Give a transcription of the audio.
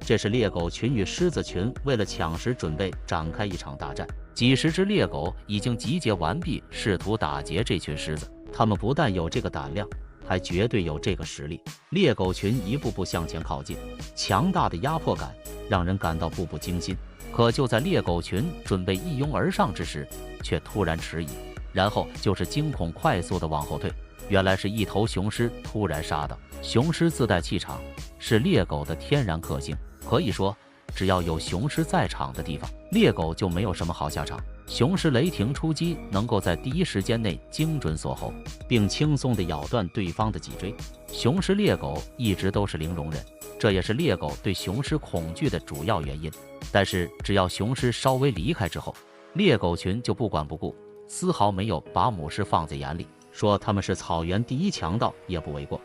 这是猎狗群与狮子群为了抢食准备展开一场大战。几十只猎狗已经集结完毕，试图打劫这群狮子。它们不但有这个胆量，还绝对有这个实力。猎狗群一步步向前靠近，强大的压迫感让人感到步步惊心。可就在猎狗群准备一拥而上之时，却突然迟疑，然后就是惊恐快速的往后退。原来是一头雄狮突然杀到。雄狮自带气场，是猎狗的天然克星。可以说，只要有雄狮在场的地方，猎狗就没有什么好下场。雄狮雷霆出击，能够在第一时间内精准锁喉，并轻松地咬断对方的脊椎。雄狮猎狗一直都是零容忍，这也是猎狗对雄狮恐惧的主要原因。但是只要雄狮稍微离开之后，猎狗群就不管不顾，丝毫没有把母狮放在眼里，说他们是草原第一强盗也不为过。